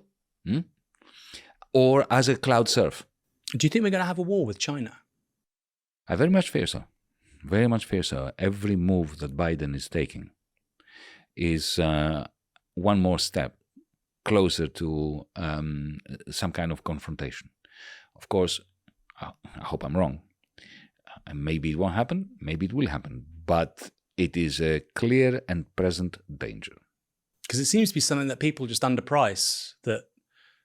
or as a cloud serf. Do you think we're going to have a war with China? I very much fear so. Very much fear so. Every move that Biden is taking is one more step closer to some kind of confrontation. Of course, I hope I'm wrong. Maybe it won't happen, maybe it will happen, but it is a clear and present danger. Because it seems to be something that people just underprice, that,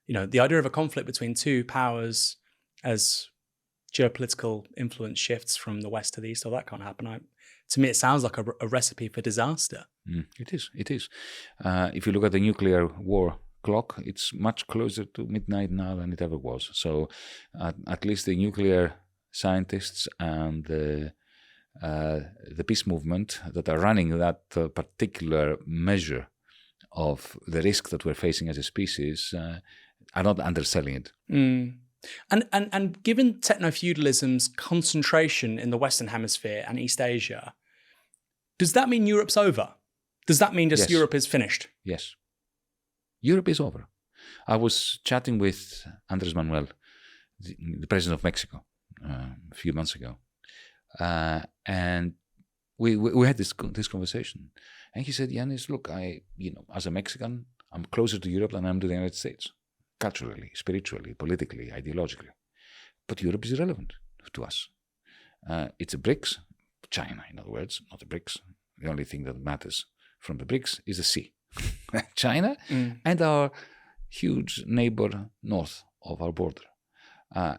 the idea of a conflict between two powers as geopolitical influence shifts from the West to the East, that can't happen. To me, it sounds like a recipe for disaster. It is. If you look at the nuclear war clock, it's much closer to midnight now than it ever was. So at least the nuclear scientists and the peace movement that are running that particular measure of the risk that we're facing as a species are not underselling it. And given techno-feudalism's concentration in the Western Hemisphere and East Asia, does that mean Europe's over? Does that mean just Europe is finished? Yes. Europe is over. I was chatting with Andres Manuel, the president of Mexico, a few months ago, and we had this conversation, and he said, "Yanis, look, as a Mexican, I'm closer to Europe than I am to the United States, culturally, spiritually, politically, ideologically. But Europe is irrelevant to us. It's a BRICS, China, in other words, not the BRICS. The only thing that matters from the BRICS is the sea, China, and our huge neighbor north of our border."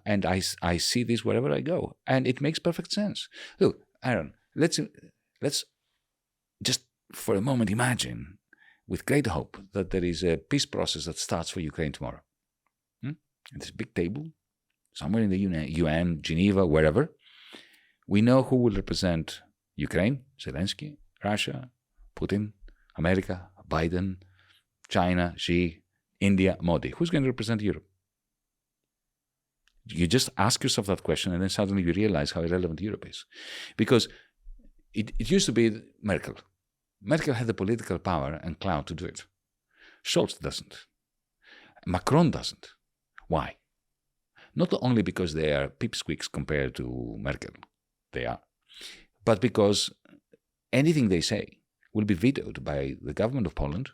And I see this wherever I go, and it makes perfect sense. Look, Aaron, let's just for a moment imagine, with great hope, that there is a peace process that starts for Ukraine tomorrow. At this big table, somewhere in the UN, Geneva, wherever, we know who will represent Ukraine: Zelensky, Russia, Putin, America, Biden, China, Xi, India, Modi. Who's going to represent Europe? You just ask yourself that question, and then suddenly you realize how irrelevant Europe is. Because it used to be Merkel. Merkel had the political power and clout to do it. Scholz doesn't. Macron doesn't. Why? Not only because they are pipsqueaks compared to Merkel, they are, but because anything they say will be vetoed by the government of Poland,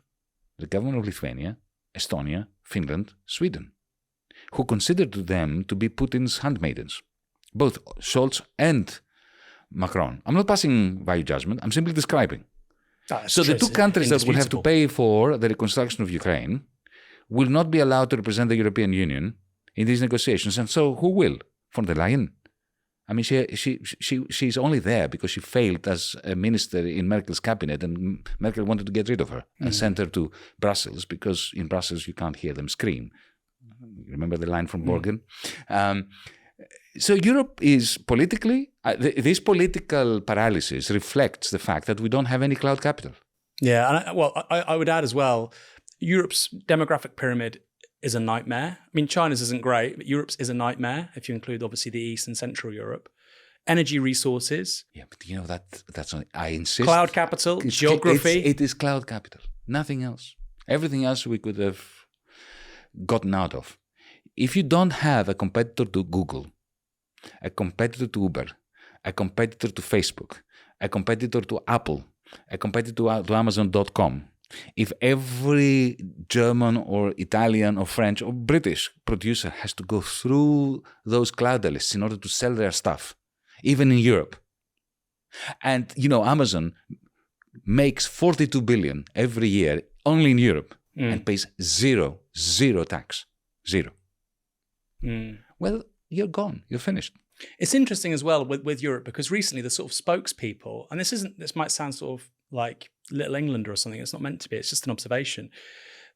the government of Lithuania, Estonia, Finland, Sweden. who considered them to be Putin's handmaidens, both Scholz and Macron. I'm not passing value judgment. I'm simply describing. So the two countries that will have to pay for the reconstruction of Ukraine will not be allowed to represent the European Union in these negotiations. And so who will? Von der Leyen? I mean, she's only there because she failed as a minister in Merkel's cabinet, and Merkel wanted to get rid of her and sent her to Brussels, because in Brussels you can't hear them scream. Remember the line from Borgen? So Europe is politically, this political paralysis reflects the fact that we don't have any cloud capital. Yeah, and I would add as well, Europe's demographic pyramid is a nightmare. I mean, China's isn't great, but Europe's is a nightmare, if you include obviously the East and Central Europe. Energy resources. Yeah, but you know, that's I insist. Cloud capital, geography. It is cloud capital, nothing else. Everything else we could have gotten out of. If you don't have a competitor to Google, a competitor to Uber, a competitor to Facebook, a competitor to Apple, a competitor to Amazon.com, if every German or Italian or French or British producer has to go through those cloud lists in order to sell their stuff, even in Europe, and you know, Amazon makes 42 billion every year only in Europe and pays zero tax. Zero. Well, you're gone. You're finished. It's interesting as well with Europe, because recently the sort of spokespeople, and this might sound sort of like Little England or something. It's not meant to be. It's just an observation.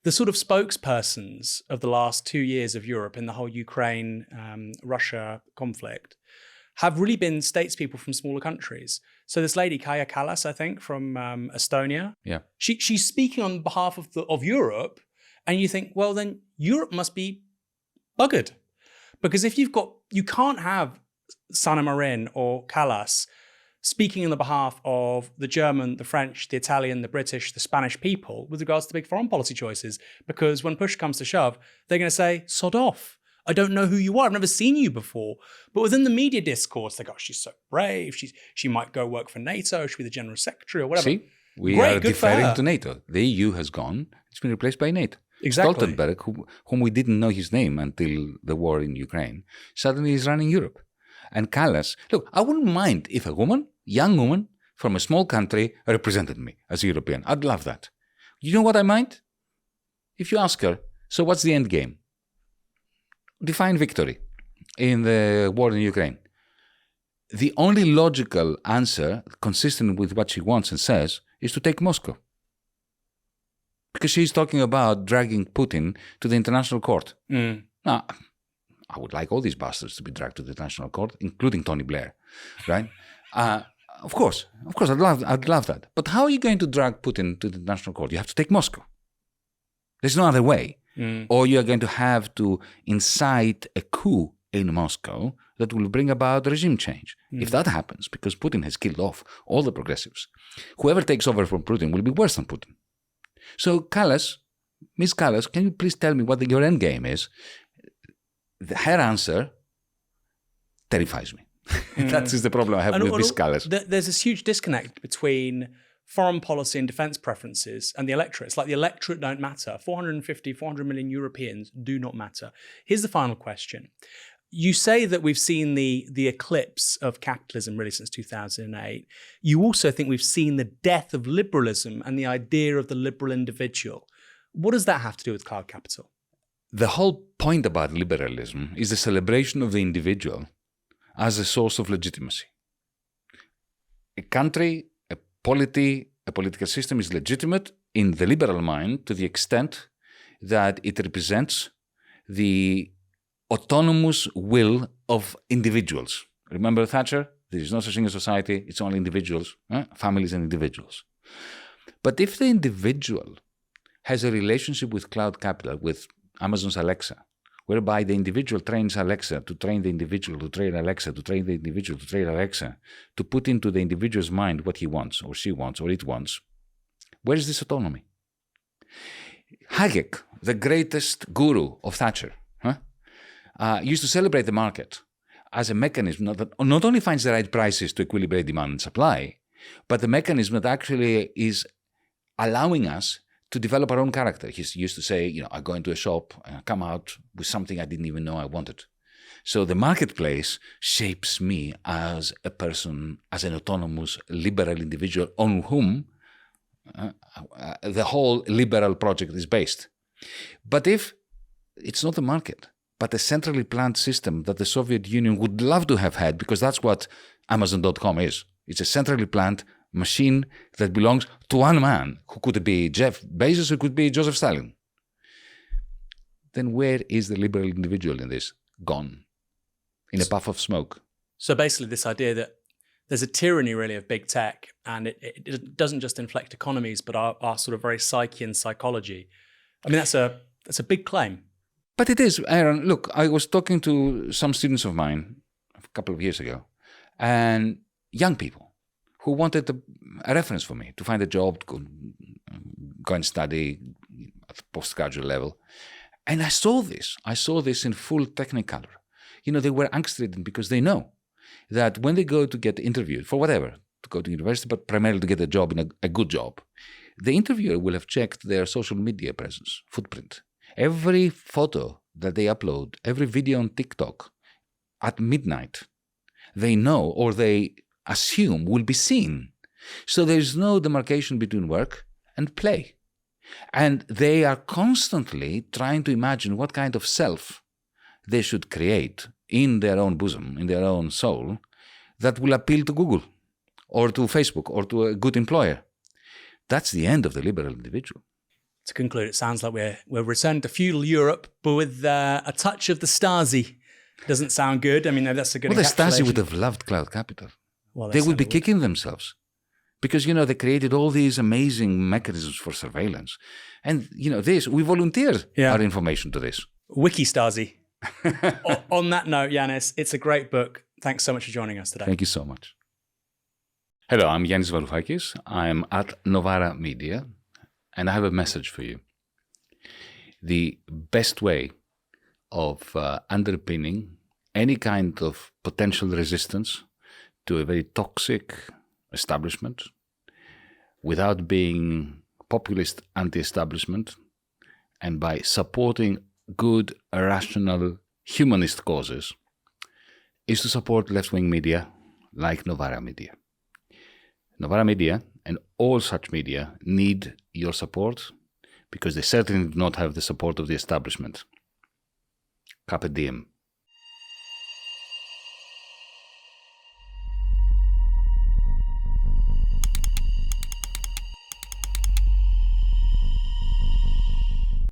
The sort of spokespersons of the last 2 years of Europe in the whole Ukraine-Russia conflict have really been statespeople from smaller countries. So this lady, Kaja Kallas, I think, from Estonia, she's speaking on behalf of Europe, and you think, well, then Europe must be buggered. Because if you can't have Sanna Marin or Kallas speaking on the behalf of the German, the French, the Italian, the British, the Spanish people with regards to big foreign policy choices. Because when push comes to shove, they're going to say, sod off. I don't know who you are. I've never seen you before. But within the media discourse, they go, oh, she's so brave. She might go work for NATO. She'll be the general secretary or whatever. See, we are deferring to NATO. The EU has gone. It's been replaced by NATO. Exactly. Stoltenberg, whom we didn't know his name until the war in Ukraine, suddenly is running Europe. And Kallas, look, I wouldn't mind if a young woman from a small country represented me as a European. I'd love that. You know what I mind? If you ask her, so what's the end game? Define victory in the war in Ukraine. The only logical answer, consistent with what she wants and says, is to take Moscow. Because she's talking about dragging Putin to the international court. Now, I would like all these bastards to be dragged to the international court, including Tony Blair, right? Of course, I'd love that. But how are you going to drag Putin to the international court? You have to take Moscow. There's no other way. Or you are going to have to incite a coup in Moscow that will bring about regime change. If that happens, because Putin has killed off all the progressives, whoever takes over from Putin will be worse than Putin. So Kallas, Ms. Kallas, can you please tell me what your end game is? Her answer terrifies me. That is the problem I have with Ms. Kallas. There's this huge disconnect between foreign policy and defense preferences and the electorate. It's like the electorate don't matter. 400 million Europeans do not matter. Here's the final question. You say that we've seen the eclipse of capitalism really since 2008. You also think we've seen the death of liberalism and the idea of the liberal individual. What does that have to do with cloud capital? The whole point about liberalism is the celebration of the individual as a source of legitimacy. A country, a polity, a political system is legitimate in the liberal mind to the extent that it represents the autonomous will of individuals. Remember Thatcher? There is no such thing as society, it's only individuals, families and individuals. But if the individual has a relationship with cloud capital, with Amazon's Alexa, whereby the individual trains Alexa to train the individual to train Alexa to train the individual to train Alexa, to put into the individual's mind what he wants or she wants or it wants, where is this autonomy? Hayek, the greatest guru of Thatcher, used to celebrate the market as a mechanism that not only finds the right prices to equilibrate demand and supply, but the mechanism that actually is allowing us to develop our own character. He used to say, I go into a shop and I come out with something I didn't even know I wanted. So the marketplace shapes me as a person, as an autonomous, liberal individual on whom the whole liberal project is based. But if it's not the market, but a centrally planned system that the Soviet Union would love to have had, because that's what Amazon.com is. It's a centrally planned machine that belongs to one man, who could be Jeff Bezos, who could be Joseph Stalin. Then where is the liberal individual in this? Gone. In a puff of smoke. So basically this idea that there's a tyranny really of big tech, and it doesn't just inflect economies, but our sort of very psyche and psychology. I mean, that's a big claim. But it is, Aaron. Look, I was talking to some students of mine a couple of years ago, and young people who wanted a reference for me to find a job, to go and study at the postgraduate level. And I saw this in full technicolor. They were angst-ridden because they know that when they go to get interviewed for whatever, to go to university, but primarily to get a job in a good job, the interviewer will have checked their social media presence, footprint. Every photo that they upload, every video on TikTok at midnight, they know or they assume will be seen. So there's no demarcation between work and play. And they are constantly trying to imagine what kind of self they should create in their own bosom, in their own soul, that will appeal to Google or to Facebook or to a good employer. That's the end of the liberal individual. To conclude, it sounds like we're returning to feudal Europe, but with a touch of the Stasi. Doesn't sound good. I mean, that's a good encapsulation. Well, the Stasi would have loved cloud capital. Well, they would be kicking themselves. Because, they created all these amazing mechanisms for surveillance. And, we volunteer our information to this. Wiki Stasi. On that note, Yanis, it's a great book. Thanks so much for joining us today. Thank you so much. Hello, I'm Yanis Varoufakis. I'm at Novara Media, and I have a message for you. The best way of underpinning any kind of potential resistance to a very toxic establishment without being populist anti-establishment, and by supporting good, rational, humanist causes, is to support left-wing media like Novara Media. Novara Media and all such media need your support because they certainly do not have the support of the establishment. Carpe diem.